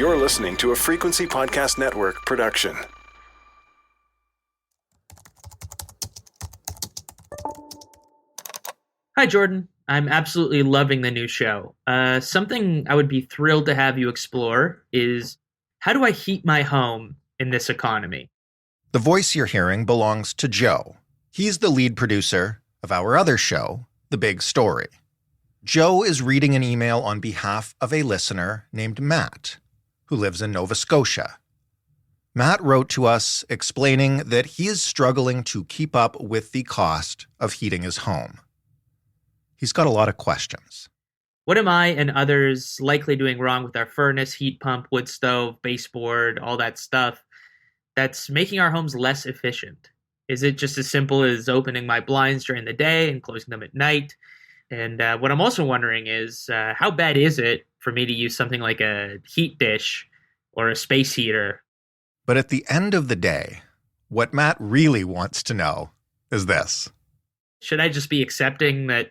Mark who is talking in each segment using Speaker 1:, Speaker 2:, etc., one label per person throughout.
Speaker 1: You're listening to a Frequency Podcast Network production.
Speaker 2: Hi, Jordan. I'm absolutely loving the new show. Something I would be thrilled to have you explore is how do I heat my home in this economy?
Speaker 3: The voice you're hearing belongs to Joe. He's the lead producer of our other show, The Big Story. Joe is reading an email on behalf of a listener named Matt, who lives in Nova Scotia. Matt wrote to us explaining that he is struggling to keep up with the cost of heating his home. He's got a lot of questions.
Speaker 2: What am I and others likely doing wrong with our furnace, heat pump, wood stove, baseboard, all that stuff that's making our homes less efficient? Is it just as simple as opening my blinds during the day and closing them at night? And what I'm also wondering is, how bad is it for me to use something like a heat dish or a space heater?
Speaker 3: But at the end of the day, what Matt really wants to know is this.
Speaker 2: Should I just be accepting that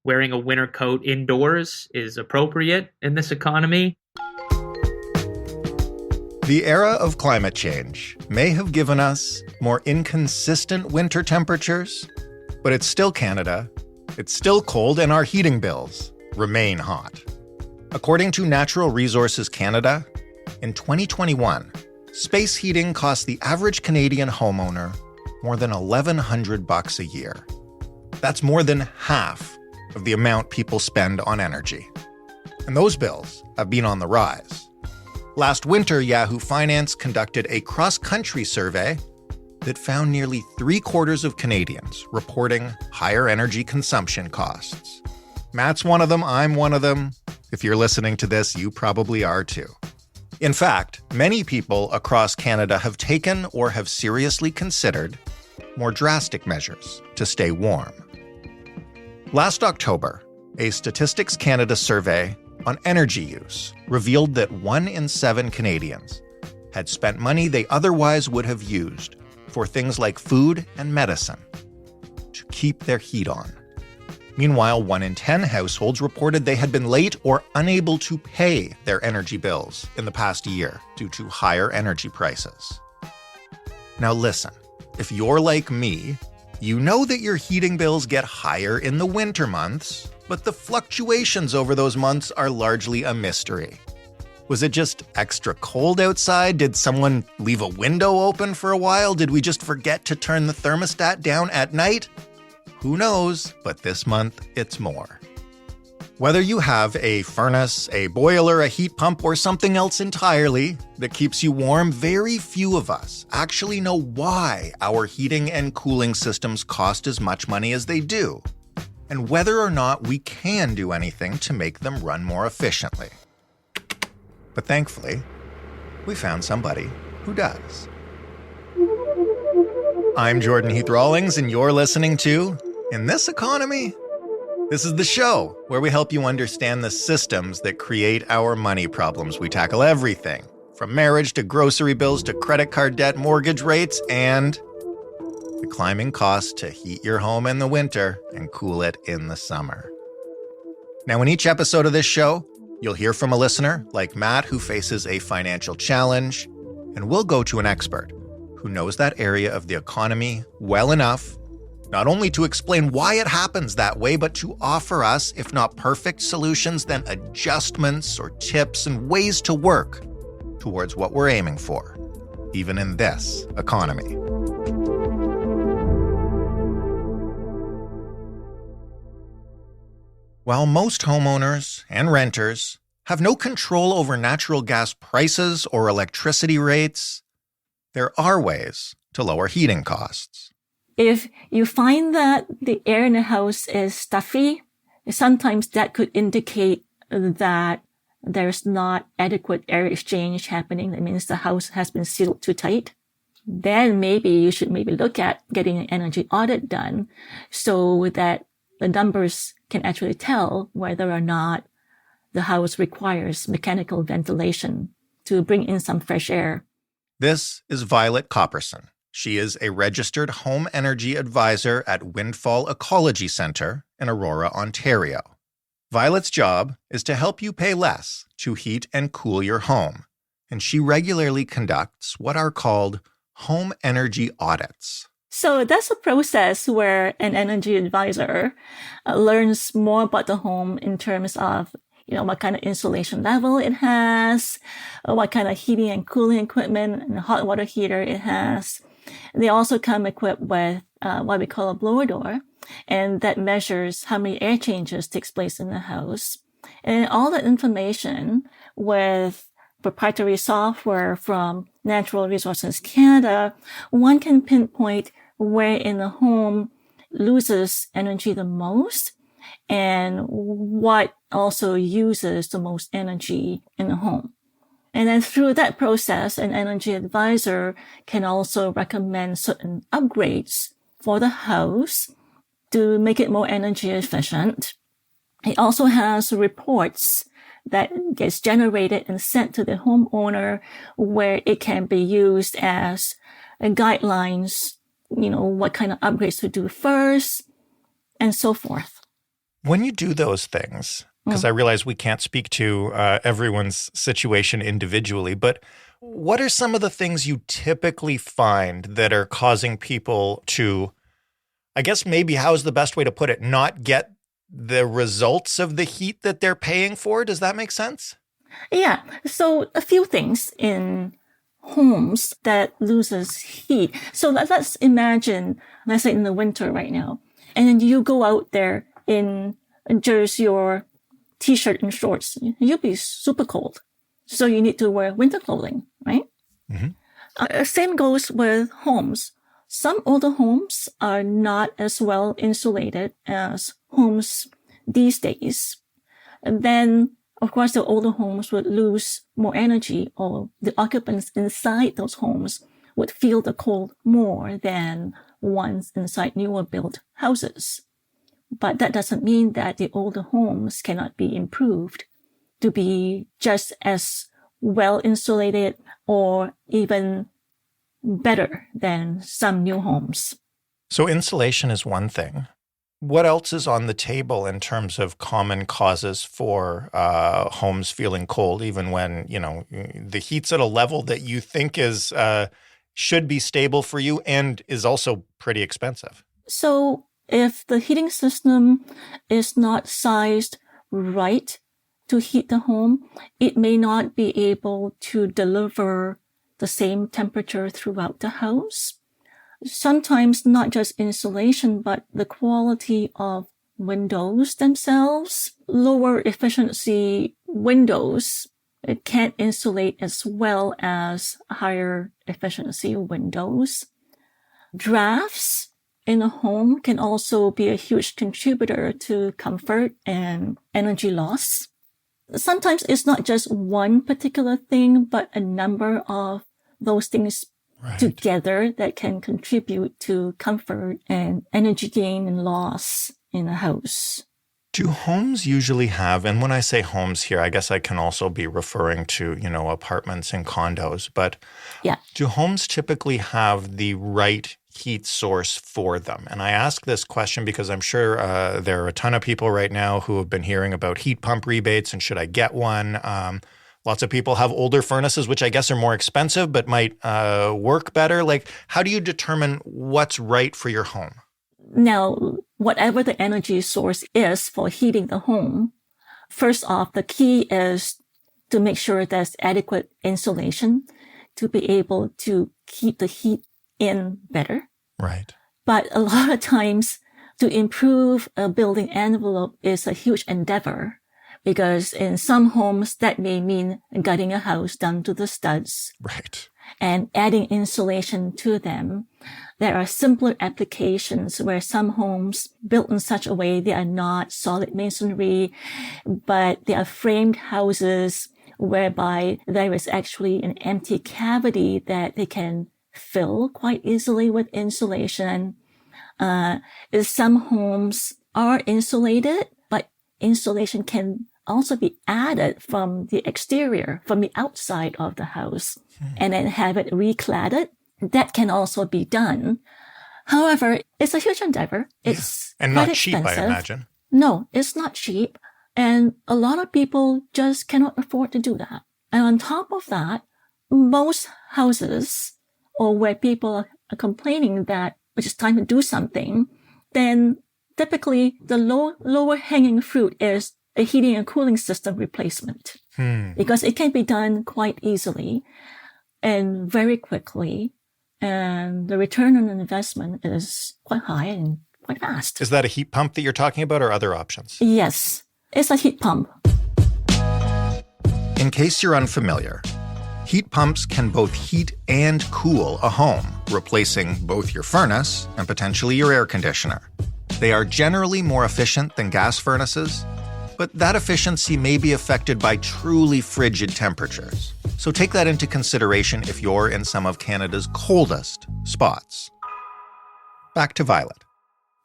Speaker 2: wearing a winter coat indoors is appropriate in this economy?
Speaker 3: The era of climate change may have given us more inconsistent winter temperatures, but it's still Canada, it's still cold, and our heating bills remain hot. According to Natural Resources Canada, in 2021, space heating cost the average Canadian homeowner more than $1,100 a year. That's more than half of the amount people spend on energy. And those bills have been on the rise. Last winter, Yahoo Finance conducted a cross-country survey that found nearly 3/4 of Canadians reporting higher energy consumption costs. Matt's one of them, I'm one of them. If you're listening to this, you probably are too. In fact, many people across Canada have taken or have seriously considered more drastic measures to stay warm. Last October, a Statistics Canada survey on energy use revealed that 1 in 7 Canadians had spent money they otherwise would have used for things like food and medicine to keep their heat on. Meanwhile, 1 in 10 households reported they had been late or unable to pay their energy bills in the past year due to higher energy prices. Now listen, if you're like me, you know that your heating bills get higher in the winter months, but the fluctuations over those months are largely a mystery. Was it just extra cold outside? Did someone leave a window open for a while? Did we just forget to turn the thermostat down at night? Who knows, but this month it's more. Whether you have a furnace, a boiler, a heat pump, or something else entirely that keeps you warm, very few of us actually know why our heating and cooling systems cost as much money as they do, and whether or not we can do anything to make them run more efficiently. But thankfully, we found somebody who does. I'm Jordan Heath Rawlings, and you're listening to In This Economy. This is the show where we help you understand the systems that create our money problems. We tackle everything from marriage to grocery bills to credit card debt, mortgage rates, and the climbing costs to heat your home in the winter and cool it in the summer. Now, in each episode of this show, you'll hear from a listener like Matt who faces a financial challenge, and we'll go to an expert who knows that area of the economy well enough not only to explain why it happens that way, but to offer us, if not perfect solutions, then adjustments or tips and ways to work towards what we're aiming for, even in this economy. While most homeowners and renters have no control over natural gas prices or electricity rates, there are ways to lower heating costs.
Speaker 4: If you find that the air in the house is stuffy, sometimes that could indicate that there's not adequate air exchange happening. That means the house has been sealed too tight. Then maybe you should look at getting an energy audit done so that the numbers can actually tell whether or not the house requires mechanical ventilation to bring in some fresh air.
Speaker 3: This is Violet Kopperson. She is a registered home energy advisor at Windfall Ecology Centre in Aurora, Ontario. Violet's job is to help you pay less to heat and cool your home and she regularly conducts what are called home energy audits.
Speaker 4: So that's a process where an energy advisor learns more about the home in terms of, what kind of insulation level it has, what kind of heating and cooling equipment and hot water heater it has. They also come equipped with what we call a blower door, and that measures how many air changes takes place in the house. And all that information with proprietary software from Natural Resources Canada, one can pinpoint where in the home loses energy the most and what also uses the most energy in the home. And then through that process, an energy advisor can also recommend certain upgrades for the house to make it more energy efficient. It also has reports that gets generated and sent to the homeowner where it can be used as guidelines, what kind of upgrades to do first and so forth.
Speaker 3: When you do those things, because I realize we can't speak to everyone's situation individually, but what are some of the things you typically find that are causing people to, I guess maybe how's the best way to put it, not get the results of the heat that they're paying for? Does that make sense?
Speaker 4: Yeah. So a few things in homes that loses heat. So let's imagine, let's say in the winter right now, and then you go out there in just your t-shirt and shorts, you'll be super cold. So you need to wear winter clothing, right? Mm-hmm. Same goes with homes. Some older homes are not as well insulated as homes these days. And then, of course, the older homes would lose more energy, or the occupants inside those homes would feel the cold more than ones inside newer built houses. But that doesn't mean that the older homes cannot be improved to be just as well insulated or even better than some new homes.
Speaker 3: So insulation is one thing. What else is on the table in terms of common causes for homes feeling cold, even when, the heat's at a level that you think is should be stable for you and is also pretty expensive?
Speaker 4: So if the heating system is not sized right to heat the home, it may not be able to deliver the same temperature throughout the house. Sometimes not just insulation, but the quality of windows themselves. Lower efficiency windows, it can't insulate as well as higher efficiency windows. Drafts in a home can also be a huge contributor to comfort and energy loss. Sometimes it's not just one particular thing, but a number of those things together that can contribute to comfort and energy gain and loss in a house.
Speaker 3: Do homes usually have, and when I say homes here, I guess I can also be referring to, apartments and condos, but do homes typically have the right heat source for them? And I ask this question because I'm sure there are a ton of people right now who have been hearing about heat pump rebates and should I get one? Lots of people have older furnaces, which I guess are more expensive, but might work better. Like, how do you determine what's right for your home?
Speaker 4: Now, whatever the energy source is for heating the home, first off, the key is to make sure there's adequate insulation to be able to keep the heat in better.
Speaker 3: Right.
Speaker 4: But a lot of times to improve a building envelope is a huge endeavor, because in some homes that may mean gutting a house down to the studs.
Speaker 3: Right.
Speaker 4: And adding insulation to them. There are simpler applications where some homes built in such a way they are not solid masonry, but they are framed houses whereby there is actually an empty cavity that they can fill quite easily with insulation. Some homes are insulated, but insulation can also be added from the exterior, from the outside of the house, and then have it recladded. That can also be done. However, it's a huge endeavor. It's
Speaker 3: and
Speaker 4: quite
Speaker 3: not cheap,
Speaker 4: expensive.
Speaker 3: I imagine.
Speaker 4: No, it's not cheap. And a lot of people just cannot afford to do that. And on top of that, most houses, or where people are complaining that it's time to do something, then typically the lower hanging fruit is a heating and cooling system replacement. Because it can be done quite easily and very quickly. And the return on investment is quite high and quite fast.
Speaker 3: Is that a heat pump that you're talking about or other options?
Speaker 4: Yes, it's a heat pump.
Speaker 3: In case you're unfamiliar, heat pumps can both heat and cool a home, replacing both your furnace and potentially your air conditioner. They are generally more efficient than gas furnaces, but that efficiency may be affected by truly frigid temperatures. So take that into consideration if you're in some of Canada's coldest spots. Back to Violet.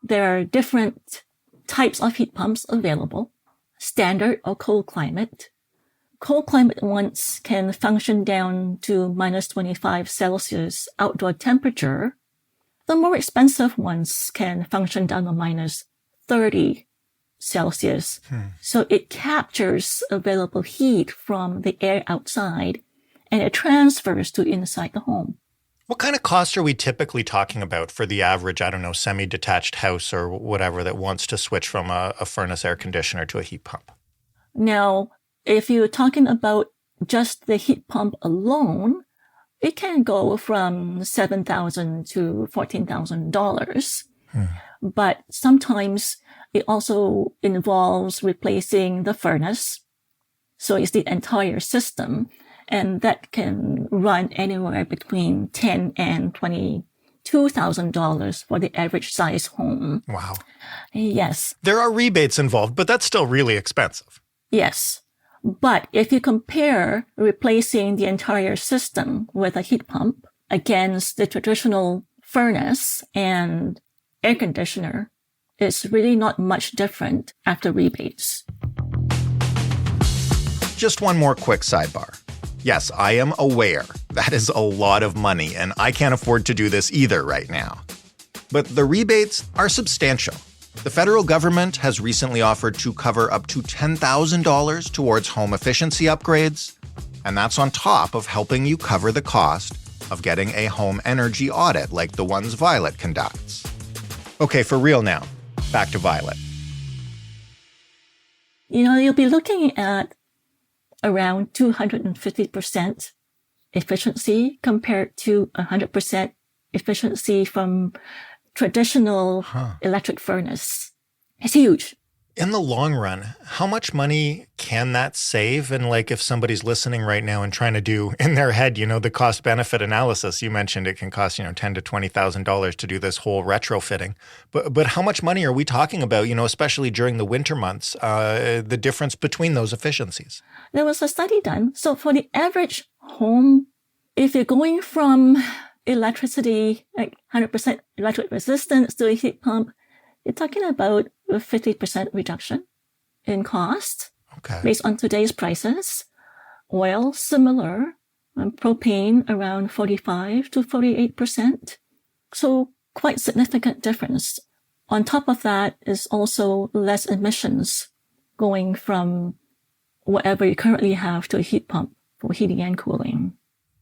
Speaker 4: There are different types of heat pumps available. Standard or cold climate. Cold climate ones can function down to minus 25 Celsius outdoor temperature. The more expensive ones can function down to minus 30 Celsius. So it captures available heat from the air outside and it transfers to inside the home.
Speaker 3: What kind of cost are we typically talking about for the average, semi-detached house or whatever that wants to switch from a furnace air conditioner to a heat pump?
Speaker 4: Now, if you're talking about just the heat pump alone, it can go from $7,000 to $14,000. But sometimes it also involves replacing the furnace. So it's the entire system. And that can run anywhere between $10,000 and $22,000 for the average size home.
Speaker 3: Wow.
Speaker 4: Yes.
Speaker 3: There are rebates involved, but that's still really expensive.
Speaker 4: Yes. But if you compare replacing the entire system with a heat pump against the traditional furnace and air conditioner, it's really not much different after rebates.
Speaker 3: Just one more quick sidebar. Yes, I am aware that is a lot of money, and I can't afford to do this either right now. But the rebates are substantial. The federal government has recently offered to cover up to $10,000 towards home efficiency upgrades, and that's on top of helping you cover the cost of getting a home energy audit like the ones Violet conducts. Okay, for real now, back to Violet.
Speaker 4: You'll be looking at around 250% efficiency compared to 100% efficiency from traditional electric furnace. It's huge.
Speaker 3: In the long run, how much money can that save? And if somebody's listening right now and trying to do in their head, the cost benefit analysis, you mentioned it can cost, $10,000 to $20,000 to do this whole retrofitting. But how much money are we talking about, especially during the winter months, the difference between those efficiencies?
Speaker 4: There was a study done. So for the average home, if you're going from electricity, 100% electric resistance to a heat pump, you're talking about a 50% reduction in cost based on today's prices. Oil, similar. Propane, around 45 to 48%. So quite significant difference. On top of that is also less emissions going from whatever you currently have to a heat pump for heating and cooling.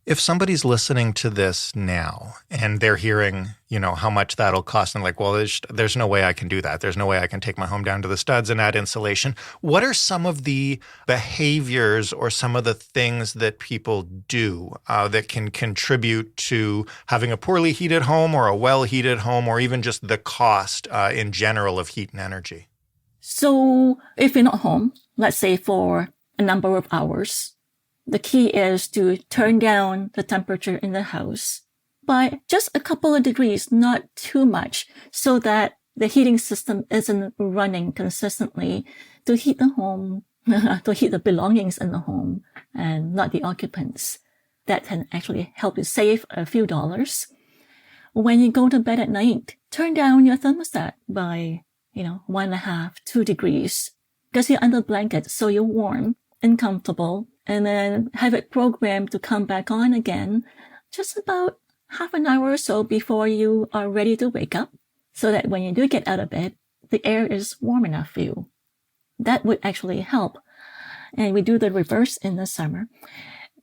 Speaker 3: If somebody's listening to this now and they're hearing, how much that'll cost, and there's no way I can do that. There's no way I can take my home down to the studs and add insulation. What are some of the behaviors or some of the things that people do that can contribute to having a poorly heated home or a well-heated home or even just the cost in general of heat and energy?
Speaker 4: So if you're not home, let's say for a number of hours, the key is to turn down the temperature in the house by just a couple of degrees, not too much, so that the heating system isn't running consistently to heat the home, to heat the belongings in the home and not the occupants. That can actually help you save a few dollars. When you go to bed at night, turn down your thermostat by, 1.5, 2 degrees, because you're under a blanket, so you're warm and comfortable. And then have it programmed to come back on again just about half an hour or so before you are ready to wake up, so that when you do get out of bed, the air is warm enough for you. That would actually help. And we do the reverse in the summer.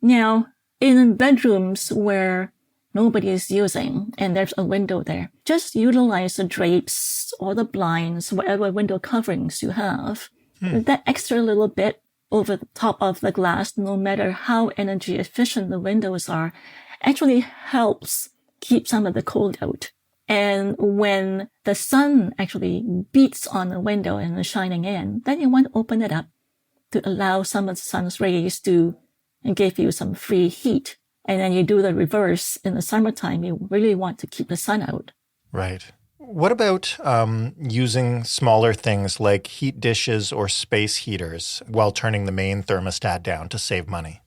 Speaker 4: Now, in bedrooms where nobody is using and there's a window there, just utilize the drapes or the blinds, whatever window coverings you have. That extra little bit over the top of the glass, no matter how energy efficient the windows are, actually helps keep some of the cold out. And when the sun actually beats on the window and is shining in, then you want to open it up to allow some of the sun's rays to give you some free heat. And then you do the reverse in the summertime. You really want to keep the sun out.
Speaker 3: Right. What about using smaller things like heat dishes or space heaters while turning the main thermostat down to save money?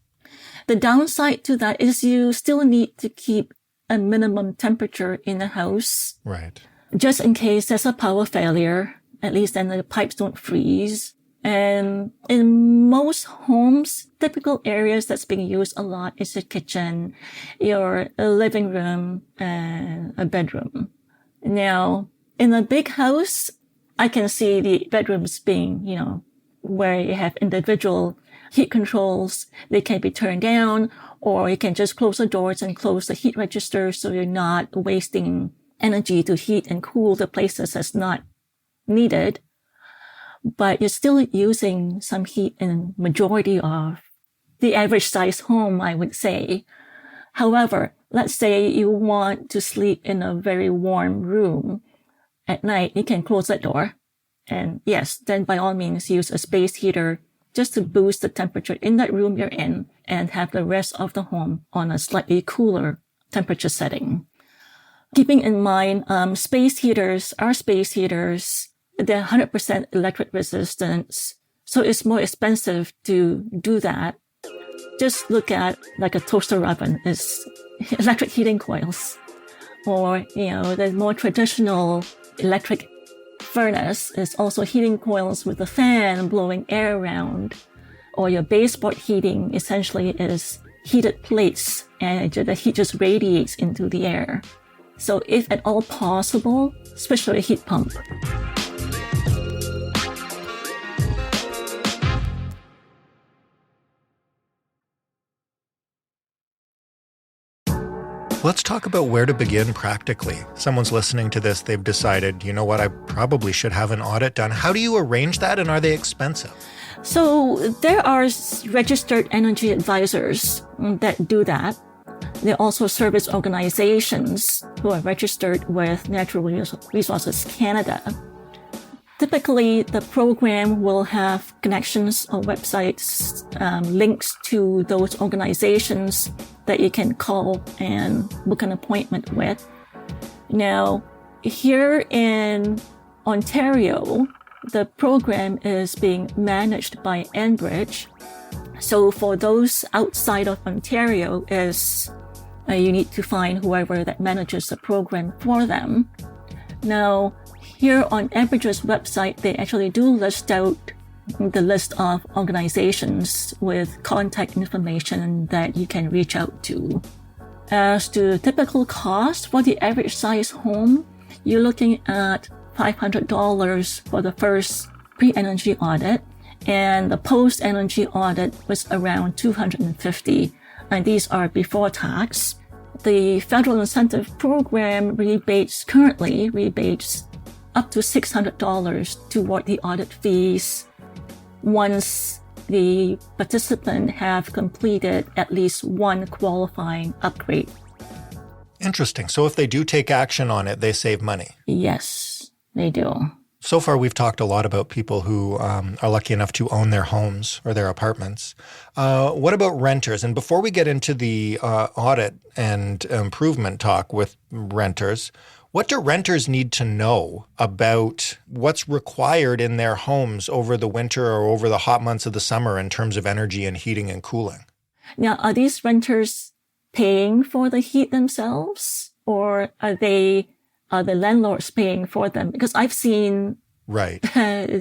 Speaker 4: The downside to that is you still need to keep a minimum temperature in the house.
Speaker 3: Right.
Speaker 4: Just in case there's a power failure, at least then the pipes don't freeze. And in most homes, typical areas that's being used a lot is the kitchen, your living room, and a bedroom. Now, in a big house, I can see the bedrooms being, where you have individual heat controls. They can be turned down, or you can just close the doors and close the heat register so you're not wasting energy to heat and cool the places that's not needed. But you're still using some heat in majority of the average size home, I would say. However, let's say you want to sleep in a very warm room at night, you can close that door. And yes, then by all means use a space heater just to boost the temperature in that room you're in and have the rest of the home on a slightly cooler temperature setting. Keeping in mind, space heaters are space heaters. They're 100% electric resistance, so it's more expensive to do that. Just look at like a toaster oven is electric heating coils, or the more traditional electric furnace is also heating coils with a fan blowing air around, or your baseboard heating essentially is heated plates and the heat just radiates into the air. So if at all possible, switch to a heat pump.
Speaker 3: Let's talk about where to begin practically. Someone's listening to this, they've decided, you know what, I probably should have an audit done. How do you arrange that, and are they expensive?
Speaker 4: So there are registered energy advisors that do that. There are also service organizations who are registered with Natural Resources Canada. Typically, the program will have connections or websites, links to those organizations that you can call and book an appointment with. Now, here in Ontario, the program is being managed by Enbridge. So for those outside of Ontario, you need to find whoever that manages the program for them. Now, here on Enbridge's website, they actually do list out the list of organizations with contact information that you can reach out to. As to typical cost for the average size home, you're looking at $500 for the first pre-energy audit, and the post-energy audit was around $250, and these are before tax. The federal incentive program currently rebates up to $600 toward the audit fees once the participant have completed at least one qualifying upgrade.
Speaker 3: Interesting. So if they do take action on it, they save money?
Speaker 4: Yes, they do.
Speaker 3: So far, we've talked a lot about people who are lucky enough to own their homes or their apartments. What about renters? And before we get into the audit and improvement talk with renters, what do renters need to know about what's required in their homes over the winter or over the hot months of the summer in terms of energy and heating and cooling?
Speaker 4: Now, are these renters paying for the heat themselves, or are the landlords paying for them? Because I've seen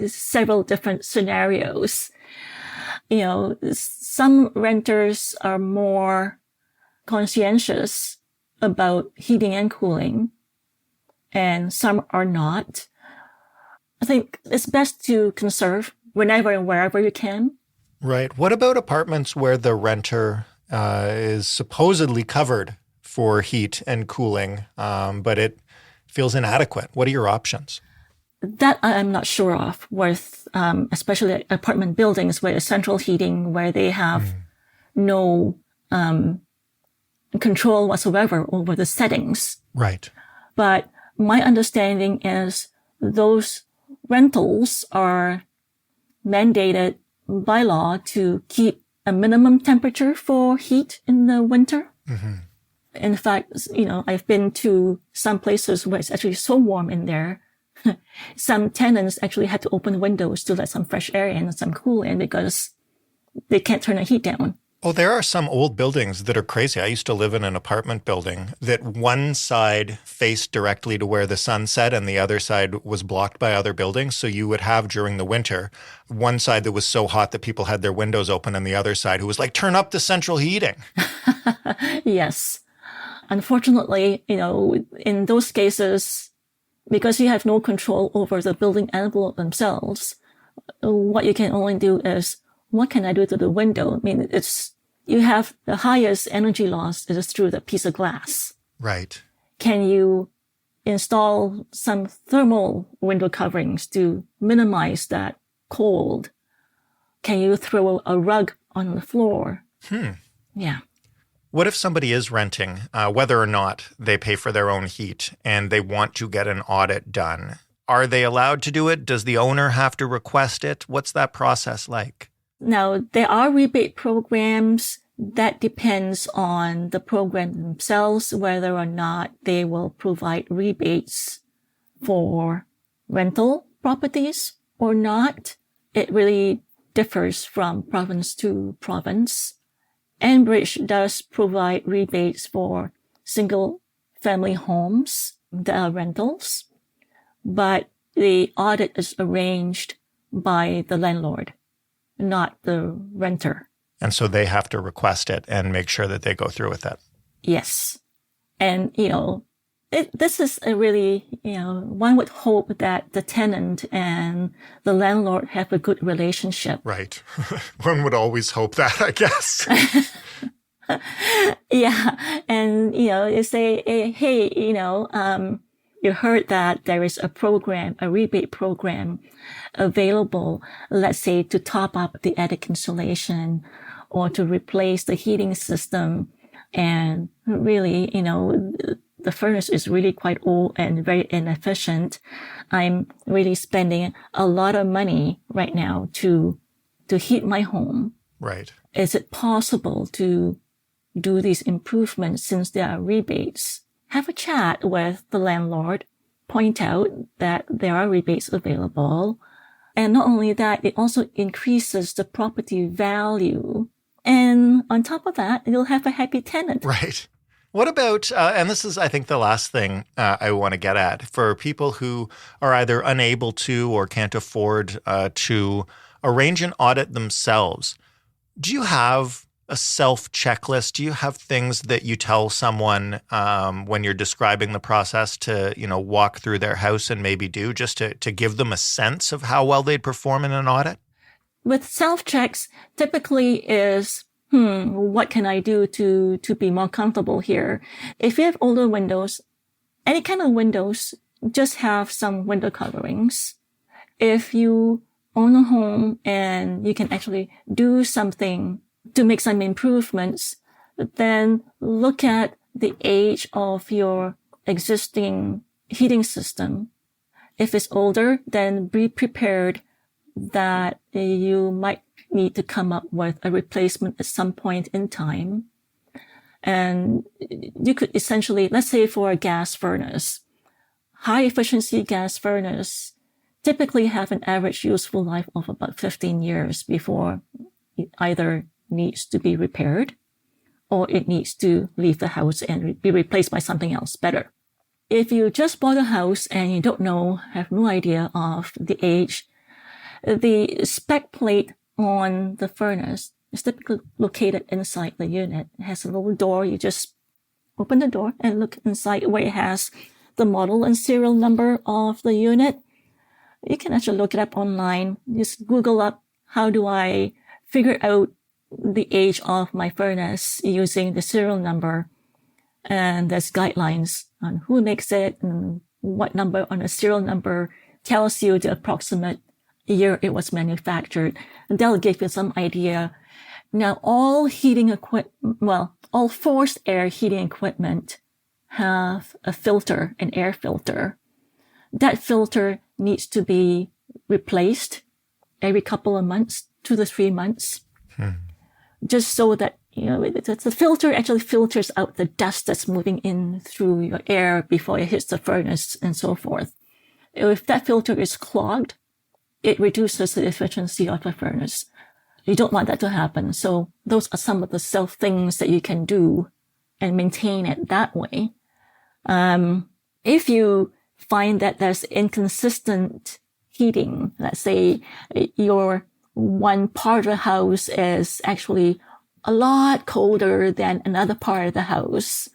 Speaker 4: several different scenarios. Some renters are more conscientious about heating and cooling, and some are not. I think it's best to conserve whenever and wherever you can.
Speaker 3: Right. What about apartments where the renter is supposedly covered for heat and cooling, but it feels inadequate. What are your options?
Speaker 4: That I'm not sure of, with especially apartment buildings where central heating, where they have no control whatsoever over the settings.
Speaker 3: Right.
Speaker 4: But my understanding is those rentals are mandated by law to keep a minimum temperature for heat in the winter.
Speaker 3: Mm-hmm.
Speaker 4: In fact, I've been to some places where it's actually so warm in there. Some tenants actually had to open windows to let some fresh air in and some cool in because they can't turn the heat down.
Speaker 3: Oh, there are some old buildings that are crazy. I used to live in an apartment building that one side faced directly to where the sun set and the other side was blocked by other buildings. So you would have during the winter, one side that was so hot that people had their windows open and the other side who was like, turn up the central heating.
Speaker 4: Yes. Unfortunately, in those cases, because you have no control over the building envelope themselves, what you can only do is, what can I do to the window? I mean, you have the highest energy loss is through the piece of glass.
Speaker 3: Right.
Speaker 4: Can you install some thermal window coverings to minimize that cold? Can you throw a rug on the floor? Yeah.
Speaker 3: What if somebody is renting, whether or not they pay for their own heat, and they want to get an audit done? Are they allowed to do it? Does the owner have to request it? What's that process like?
Speaker 4: Now, there are rebate programs. That depends on the program themselves, whether or not they will provide rebates for rental properties or not. It really differs from province to province. Enbridge does provide rebates for single-family homes that are rentals, but the audit is arranged by the landlord, not the renter.
Speaker 3: And so they have to request it and make sure that they go through with it.
Speaker 4: Yes. And, this is a really, one would hope that the tenant and the landlord have a good relationship.
Speaker 3: Right. One would always hope that, I guess.
Speaker 4: Yeah. And, you say, hey, you heard that there is a rebate program available, let's say to top up the attic insulation or to replace the heating system. And really, the furnace is really quite old and very inefficient. I'm really spending a lot of money right now to heat my home.
Speaker 3: Right.
Speaker 4: Is it possible to do these improvements since there are rebates? Have a chat with the landlord, point out that there are rebates available. And not only that, it also increases the property value. And on top of that, you'll have a happy tenant.
Speaker 3: Right. What about, and this is, I think, the last thing I want to get at, for people who are either unable to or can't afford to arrange an audit themselves, do you have a self-checklist? Do you have things that you tell someone when you're describing the process to, walk through their house and maybe do, just to give them a sense of how well they'd perform in an audit?
Speaker 4: With self-checks, typically is, what can I do to be more comfortable here? If you have older windows, any kind of windows, just have some window coverings. If you own a home and you can actually do something to make some improvements, then look at the age of your existing heating system. If it's older, then be prepared that you might need to come up with a replacement at some point in time. And you could essentially, let's say for a gas furnace, high efficiency gas furnace typically have an average useful life of about 15 years before it either needs to be repaired or it needs to leave the house and be replaced by something else better. If you just bought a house and you don't know, have no idea of the age, the spec plate on the furnace is typically located inside the unit. It has a little door. You just open the door and look inside where it has the model and serial number of the unit. You can actually look it up online. Just Google up, how do I figure out the age of my furnace using the serial number. And there's guidelines on who makes it and what number on the serial number tells you the approximate year it was manufactured. And that'll give you some idea. Now, all forced air heating equipment have a filter, an air filter. That filter needs to be replaced every couple of months, 2 to 3 months, just so that, the filter actually filters out the dust that's moving in through your air before it hits the furnace and so forth. If that filter is clogged, it reduces the efficiency of the furnace. You don't want that to happen. So those are some of the self things that you can do and maintain it that way. If you find that there's inconsistent heating, let's say your one part of the house is actually a lot colder than another part of the house,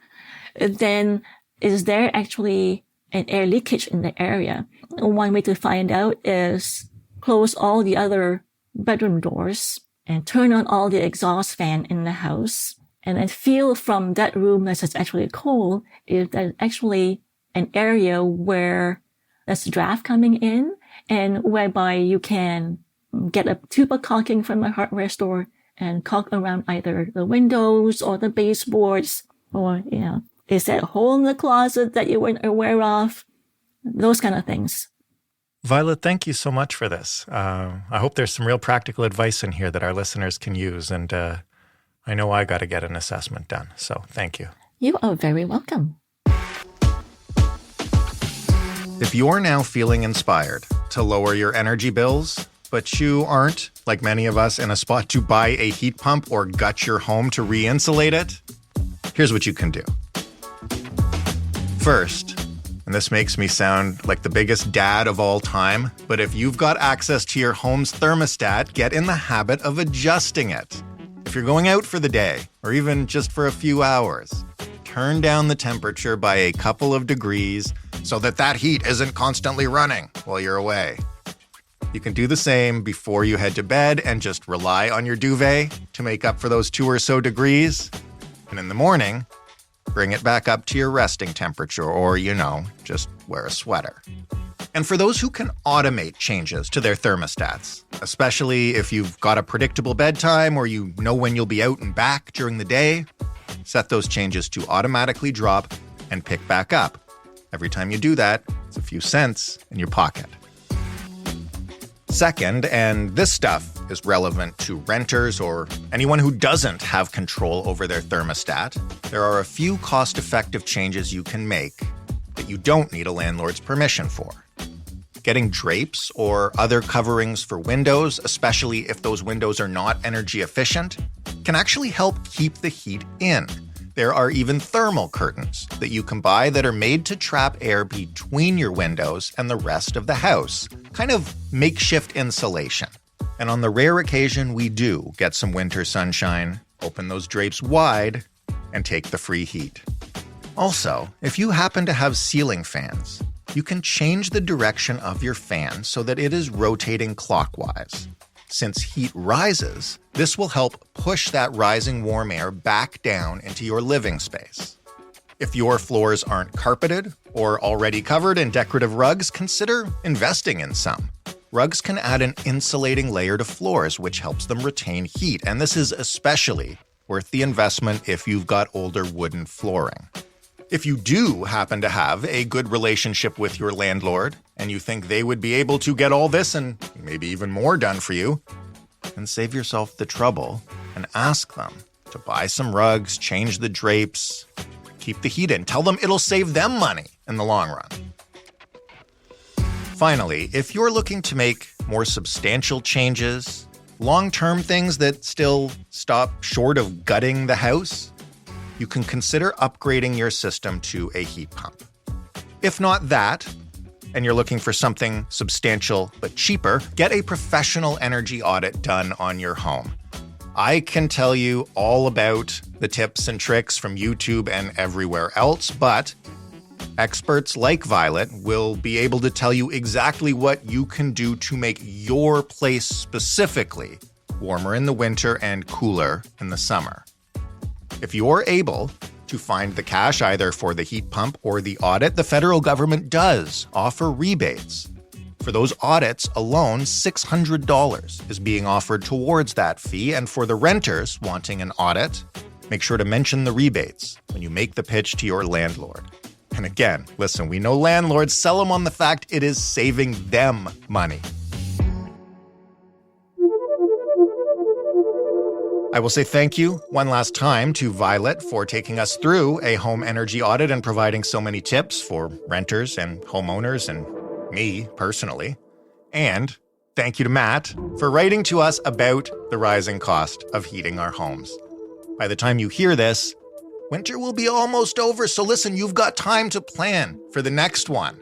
Speaker 4: then is there actually an air leakage in the area? One way to find out is close all the other bedroom doors and turn on all the exhaust fan in the house, and then feel from that room that's actually cold if there's actually an area where there's draft coming in, and whereby you can get a tube of caulking from a hardware store and caulk around either the windows or the baseboards, or, is there a hole in the closet that you weren't aware of? Those kind of things.
Speaker 3: Violet, thank you so much for this. I hope there's some real practical advice in here that our listeners can use, and I know I got to get an assessment done, so thank you.
Speaker 4: You are very welcome.
Speaker 3: If you're now feeling inspired to lower your energy bills, but you aren't, like many of us, in a spot to buy a heat pump or gut your home to re-insulate it, here's what you can do. First, and this makes me sound like the biggest dad of all time, but if you've got access to your home's thermostat, get in the habit of adjusting it. If you're going out for the day, or even just for a few hours, turn down the temperature by a couple of degrees so that heat isn't constantly running while you're away. You can do the same before you head to bed and just rely on your duvet to make up for those 2 or so degrees. And in the morning, bring it back up to your resting temperature, or, just wear a sweater. And for those who can automate changes to their thermostats, especially if you've got a predictable bedtime or you know when you'll be out and back during the day, set those changes to automatically drop and pick back up. Every time you do that, it's a few cents in your pocket. Second, and this stuff is relevant to renters or anyone who doesn't have control over their thermostat, there are a few cost-effective changes you can make that you don't need a landlord's permission for. Getting drapes or other coverings for windows, especially if those windows are not energy efficient, can actually help keep the heat in. There are even thermal curtains that you can buy that are made to trap air between your windows and the rest of the house, kind of makeshift insulation. And on the rare occasion we do get some winter sunshine, open those drapes wide and take the free heat. Also, if you happen to have ceiling fans, you can change the direction of your fan so that it is rotating clockwise. Since heat rises, this will help push that rising warm air back down into your living space. If your floors aren't carpeted or already covered in decorative rugs, consider investing in some. Rugs can add an insulating layer to floors, which helps them retain heat, and this is especially worth the investment if you've got older wooden flooring. If you do happen to have a good relationship with your landlord, and you think they would be able to get all this and maybe even more done for you, then save yourself the trouble and ask them to buy some rugs, change the drapes, keep the heat in. Tell them it'll save them money in the long run. Finally, if you're looking to make more substantial changes, long-term things that still stop short of gutting the house, you can consider upgrading your system to a heat pump. If not that, and you're looking for something substantial but cheaper, get a professional energy audit done on your home. I can tell you all about the tips and tricks from YouTube and everywhere else, but experts like Violet will be able to tell you exactly what you can do to make your place specifically warmer in the winter and cooler in the summer. If you're able to find the cash either for the heat pump or the audit, the federal government does offer rebates. For those audits alone, $600 is being offered towards that fee. And for the renters wanting an audit, make sure to mention the rebates when you make the pitch to your landlord. And again, listen, we know landlords sell them on the fact it is saving them money. I will say thank you one last time to Violet for taking us through a home energy audit and providing so many tips for renters and homeowners and me personally. And thank you to Matt for writing to us about the rising cost of heating our homes. By the time you hear this, winter will be almost over, so listen, you've got time to plan for the next one.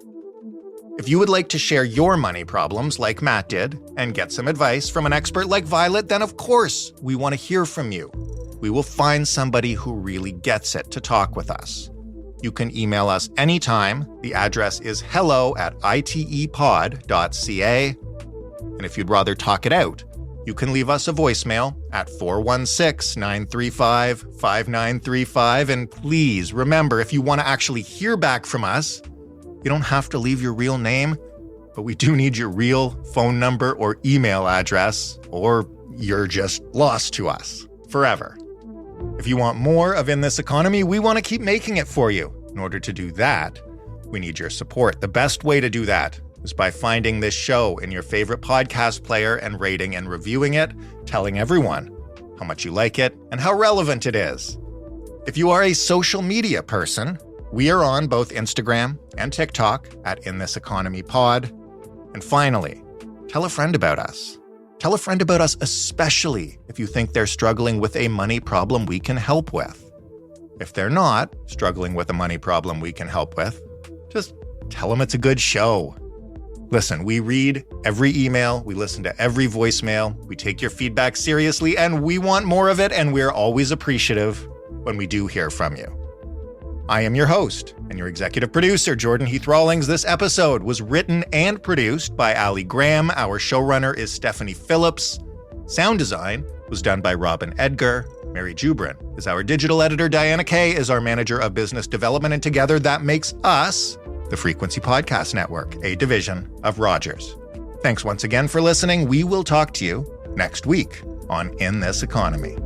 Speaker 3: If you would like to share your money problems like Matt did and get some advice from an expert like Violet, then of course, we want to hear from you. We will find somebody who really gets it to talk with us. You can email us anytime. The address is hello@itepod.ca. And if you'd rather talk it out, you can leave us a voicemail at 416-935-5935. And please remember, if you want to actually hear back from us, you don't have to leave your real name, but we do need your real phone number or email address, or you're just lost to us forever. If you want more of In This Economy, we want to keep making it for you. In order to do that, we need your support. The best way to do that is by finding this show in your favorite podcast player and rating and reviewing it, telling everyone how much you like it and how relevant it is. If you are a social media person, we are on both Instagram and TikTok at In This Economy Pod. And finally, tell a friend about us. Tell a friend about us, especially if you think they're struggling with a money problem we can help with. If they're not struggling with a money problem we can help with, just tell them it's a good show. Listen, we read every email, we listen to every voicemail, we take your feedback seriously, and we want more of it, and we're always appreciative when we do hear from you. I am your host and your executive producer, Jordan Heath Rawlings. This episode was written and produced by Ali Graham. Our showrunner is Stephanie Phillips. Sound design was done by Robin Edgar. Mary Jubrin is our digital editor. Diana Kay is our manager of business development. And together that makes us the Frequency Podcast Network, a division of Rogers. Thanks once again for listening. We will talk to you next week on In This Economy.